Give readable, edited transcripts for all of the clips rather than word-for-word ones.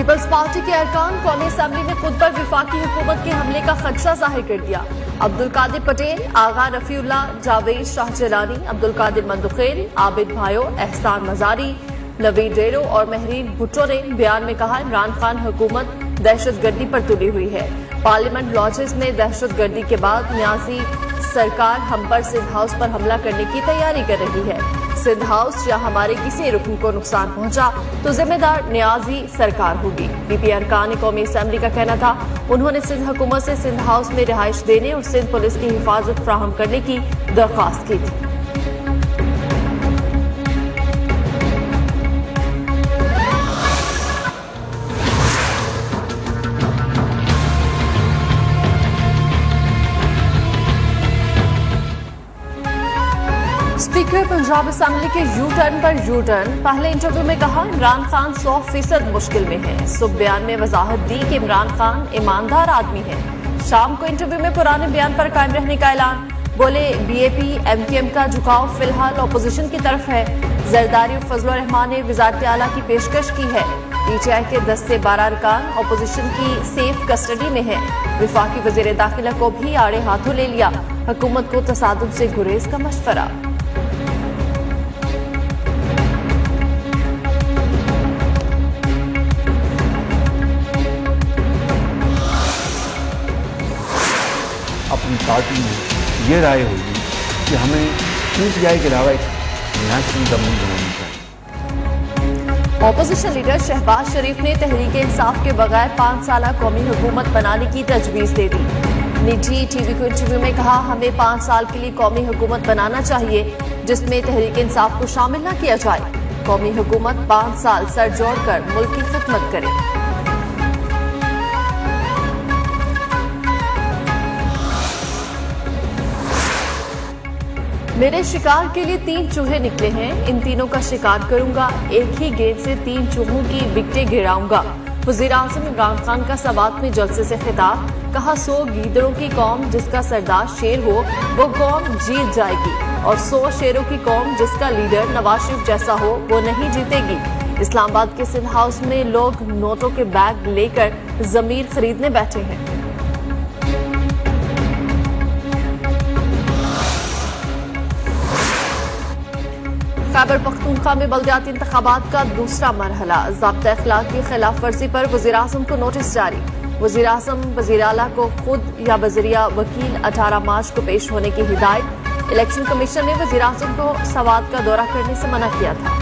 Peoples party के अरकान कौमी असेंबली ने खुद पर विफाकी हुकूमत के हमले का खदशा जाहिर कर दिया। अब्दुल कादिर पटेल, आगा रफीउल्लाह, जावेद शाहजलानी, अब्दुल कादिर मंदुखेल, आबिद भायो, एहसान मजारी, नवीद डेरो और महरीन भुट्टो ने बयान में कहा, इमरान खान हुकूमत दहशतगर्दी पर तुली हुई है। पार्लियामेंट लॉजेस में दहशतगर्दी के बाद न्याजी सरकार हम पर सिंध हाउस पर हमला करने की तैयारी कर रही है। सिंध हाउस या हमारे किसी रुकन को नुकसान पहुंचा तो जिम्मेदार न्याजी सरकार होगी। पीपी अरकान कौमी असेंबली का कहना था, उन्होंने सिंध हुकूमत से सिंध हाउस में रिहाइश देने और सिंध पुलिस की हिफाजत फ्राहम करने की दरख्वास्त की थी। स्पीकर पंजाब असेंबली के यू टर्न पर यू टर्न। पहले इंटरव्यू में कहा, इमरान खान 100% मुश्किल में है। सुबह बयान में वजाहत दी कि इमरान खान ईमानदार आदमी है। शाम को इंटरव्यू में पुराने बयान पर कायम रहने का ऐलान। बोले, बीएपी एमकेएम का झुकाव फिलहाल अपोजिशन की तरफ है। जरदारी और फजल रहमान ने वजारत आला की पेशकश की है। पीटीआई के 10 से 12 अरकान अपोजिशन की सेफ कस्टडी में है। विफाकी वजीर दाखिला को भी आड़े हाथों ले लिया। हुकूमत को तसादुम से गुरेज का मशवरा। अपनी पार्टी में ये राय होगी कि हमें पीटीआई के अलावा एक नेशनल गवर्नमेंट बनानी चाहिए। ऑपोजिशन लीडर शहबाज शरीफ ने तहरीक इंसाफ के बगैर 5 साल कौमी हुकूमत बनाने की तजवीज़ दे दी। निजी टीवी को इंटरव्यू में कहा, हमें 5 साल के लिए कौमी हुकूमत बनाना चाहिए जिसमें तहरीक इंसाफ को शामिल न किया जाए। कौमी हुकूमत 5 साल सर जोड़कर मुल्क की खिदमत करे। मेरे शिकार के लिए 3 चूहे निकले हैं, इन तीनों का शिकार करूंगा। एक ही गेंद से 3 चूहों की विकेटें गिराऊंगा। वज़ीर आज़म इमरान खान का सवात में जलसे से खिताब। कहा, 100 गीदड़ों की कौम जिसका सरदार शेर हो वो कौम जीत जाएगी और 100 शेरों की कौम जिसका लीडर नवाज शरीफ जैसा हो वो नहीं जीतेगी। इस्लामाबाद के सिंध हाउस में लोग नोटों के बैग लेकर जमीर खरीदने बैठे हैं। खैबर पख्तूनख्वा में बल्दियाती इंतखाबात का दूसरा मरहला। ज़ाब्ता अखलाक की खिलाफ वर्जी पर वज़ीर आज़म को नोटिस जारी। वज़ीर आज़म वज़ीर आला को खुद या बजरिया वकील 18 मार्च को पेश होने की हिदायत। इलेक्शन कमीशन ने वज़ीर आज़म को सवात का दौरा करने से मना किया था।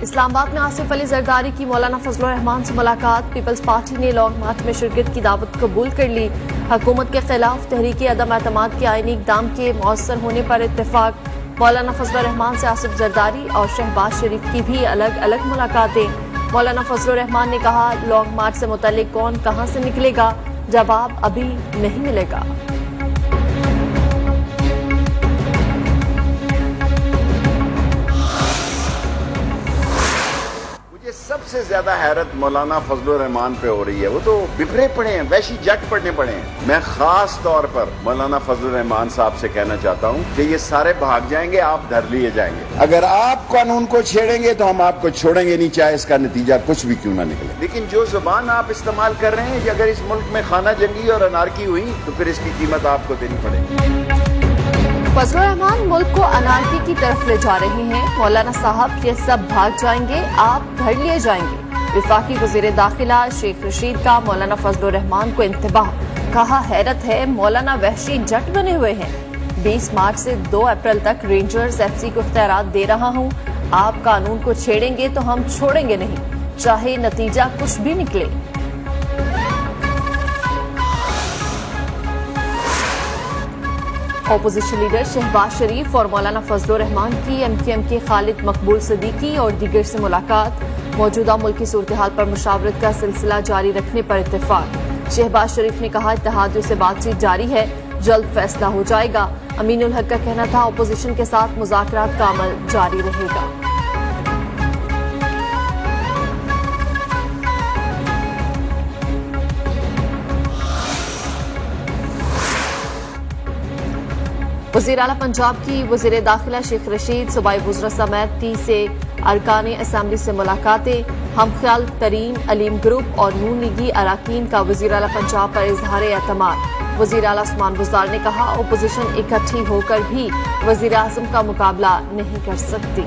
इस्लामाबाद में आसिफ अली जरदारी की मौलाना फजल रहमान से मुलाकात। पीपल्स पार्टी ने लॉन्ग मार्च में शिरकत की दावत कबूल कर ली। हुकूमत के खिलाफ तहरीकी अदम एतमाद के आईनी इक़दाम के मौसर होने पर इत्तेफाक। मौलाना फजल रहमान से आसिफ जरदारी और शहबाज शरीफ की भी अलग अलग मुलाकातें। मौलाना फजल रहमान ने कहा, लॉन्ग मार्च से मुतल्लिक कौन कहां से निकलेगा, जवाब अभी नहीं मिलेगा। सबसे ज्यादा हैरत मौलाना फजल रहमान पे हो रही है। वो तो बिखरे पड़े हैं, वैशी जट पड़ने पड़े हैं। मैं खास तौर पर मौलाना फजल रहमान साहब से कहना चाहता हूँ कि ये सारे भाग जाएंगे, आप धर लिए जाएंगे। अगर आप कानून को छेड़ेंगे तो हम आपको छोड़ेंगे नहीं, चाहे इसका नतीजा कुछ भी क्यों ना निकले। लेकिन जो जुबान आप इस्तेमाल कर रहे हैं, अगर इस मुल्क में खाना जंगी और अनारकी हुई तो फिर इसकी कीमत आपको देनी पड़ेगी। फजल रहमान मुल्क को अनारकी की तरफ ले जा रहे हैं। मौलाना साहब ये सब भाग जाएंगे, आप धर लिए जाएंगे। विफाकी वजीर दाखिला शेख रशीद का मौलाना फजल रहमान को इंतबाह। कहा, हैरत है मौलाना वहशी जट बने हुए हैं। 20 मार्च से 2 अप्रैल तक रेंजर्स एफसी को इख्तियारात दे रहा हूँ। आप कानून को छेड़ेंगे तो हम छोड़ेंगे नहीं, चाहे नतीजा कुछ भी निकले। ऑपोजिशन लीडर शहबाज शरीफ और मौलाना फजल रहमान की एमकेएम के खालिद मकबूल सदीकी और दीगर से मुलाकात। मौजूदा मुल्की सूरत हाल पर मुशावरत का सिलसिला जारी रखने पर इत्तेफाक। शहबाज शरीफ ने कहा, इत्तेहादियों से बातचीत जारी है, जल्द फैसला हो जाएगा। अमीनुल हक का कहना था, ऑपोजिशन के साथ मुज़ाकरात का अमल जारी रहेगा। वज़ीर आला पंजाब की वज़ीर दाखिला शेख रशीद सूबाई वज़रा समेत 30 से अरकान असम्बली से मुलाकातें। हमख्याल तरीन अलीम ग्रुप और नून लीगी अराकीन का वज़ीर आला पंजाब पर इजहार एतमाद। वज़ीर आला उस्मान बुज़दार ने कहा, ओपोजिशन इकट्ठी होकर भी वज़ीर आज़म का मुकाबला नहीं कर सकती।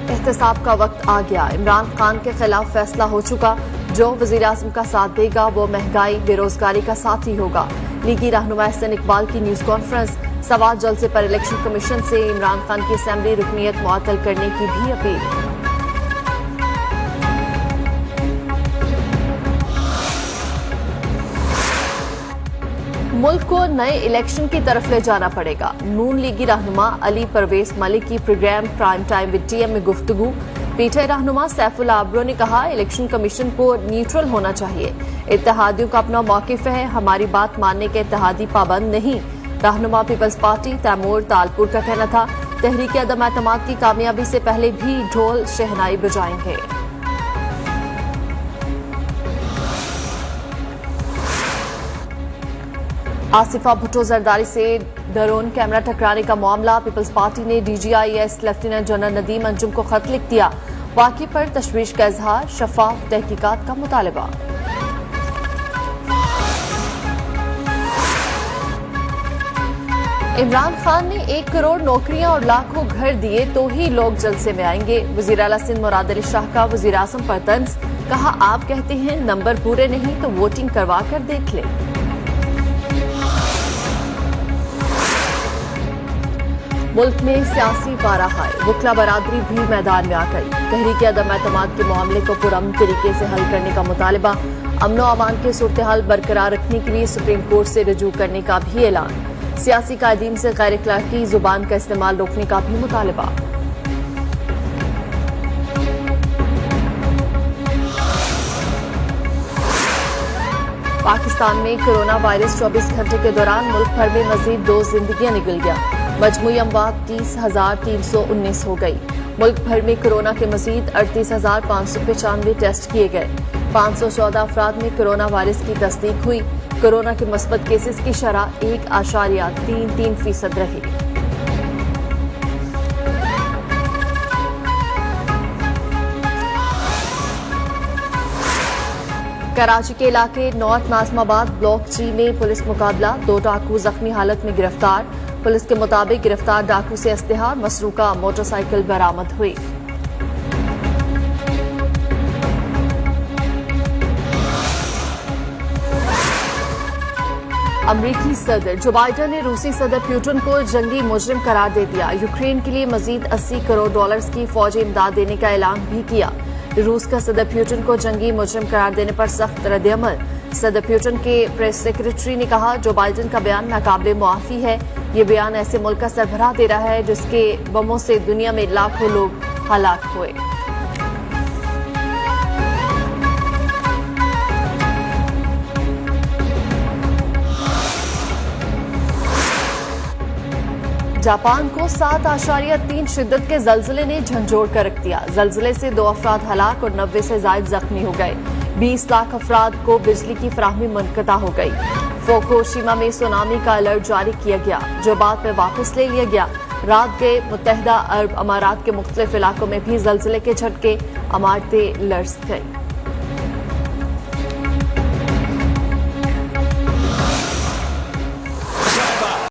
एहतसाब का वक्त आ गया। इमरान खान के खिलाफ फैसला हो चुका। जो वज़ीर आज़म का साथ देगा वो महंगाई बेरोजगारी का साथी होगा। लीगी रहनुमा एहसन इकबाल की न्यूज कॉन्फ्रेंस। सवाल जलसे पर इलेक्शन कमीशन से इमरान खान की असेंबली रुकनीयत मुअत्तल करने की भी अपील। मुल्क को नए इलेक्शन की तरफ ले जाना पड़ेगा। नून लीगी रहनुमा अली परवेज मलिक की program prime time with TM में गुफ्तगू। पीटीआई रहनुमा सैफुल्ला आबरो ने कहा, इलेक्शन कमीशन को न्यूट्रल होना चाहिए। इत्तेहादियों का अपना मौकिफ है, हमारी बात मानने के इत्तेहादी पाबंद नहीं। रहनुमा पीपल्स पार्टी तैमूर तालपुर का कहना था, तहरीक अदम एतमाद की कामयाबी से पहले भी ढोल शहनाई बजाएंगे। आसिफा भुट्टो जरदारी से ड्रोन कैमरा टकराने का मामला। पीपल्स पार्टी ने DGIS lieutenant general Nadeem Anjum को खत लिख दिया। वाक़े पर तशवीश का इजहार, शफाफ तहकीकात का मुतालबा। इमरान खान ने 1 करोड़ नौकरियां और लाखों घर दिए तो ही लोग जलसे में आएंगे। वज़ीर आला सिंध मुराद अली शाह का वज़ीर आज़म पर तंज। कहा, आप कहते हैं नंबर पूरे नहीं तो वोटिंग करवा कर देख लें। मुल्क में सियासी पारा हाय, वकला बरादरी भी मैदान में आ गई। तहरीक अदम एतमाद के मामले को पुरअमन तरीके से हल करने का मुतालबा। अमनो अमान के सूरत हाल बरकरार रखने के लिए सुप्रीम कोर्ट से रजू करने का भी ऐलान। सियासी कायदीन से गैर अखलाकी जुबान का इस्तेमाल रोकने का भी मुतालबा। पाकिस्तान में कोरोना वायरस 24 घंटे के दौरान मुल्क भर में मजीद 2 जिंदगियां निकल गया। मजमूई अमवात 30,319 हो गई। मुल्क भर में कोरोना के मजीद 38,595 टेस्ट किए गए। 514 अफराद में कोरोना वायरस की तस्दीक हुई। कोरोना के मस्बत केसेस की शरह 1.33% रही। कराची के इलाके नॉर्थ नाजमाबाद ब्लॉक जी में पुलिस मुकाबला। 2 डाकू जख्मी हालत में गिरफ्तार। पुलिस के मुताबिक गिरफ्तार डाकू से अस्लहा मसरूका मोटरसाइकिल बरामद हुई। अमरीकी सदर जो बाइडन ने रूसी सदर पुतिन को जंगी मुजरिम करार दे दिया। यूक्रेन के लिए मजीद $80 करोड़ की फौजी इमदाद देने का ऐलान भी किया। रूस का सदर पुतिन को जंगी मुजरिम करार देने पर सख्त रद्द-ए-अमल। सदर पुतिन के प्रेस सेक्रेटरी ने कहा, जो बाइडन का बयान नाकाबिले मुआफी है। ये बयान ऐसे मुल्क का सरबराह दे रहा है जिसके बमों से दुनिया में लाखों लोग हलाक हुए। जापान को 7.3 शिद्दत के जल्जले ने झंझोड़ कर रख दिया। जल्जले से 2 अफराद हलाक और 90 से ज्यादा जख्मी हो गए। 20 लाख अफराद को बिजली की फराहमी मुनक़ता हो गई। फुकुशिमा में सुनामी का अलर्ट जारी किया गया, जो बाद में वापस ले लिया गया। रात गए मुत्तहिदा अरब अमारात के मुख्तलिफ इलाकों में भी जल्जले के झटके, इमारतें लर्ज़ गई।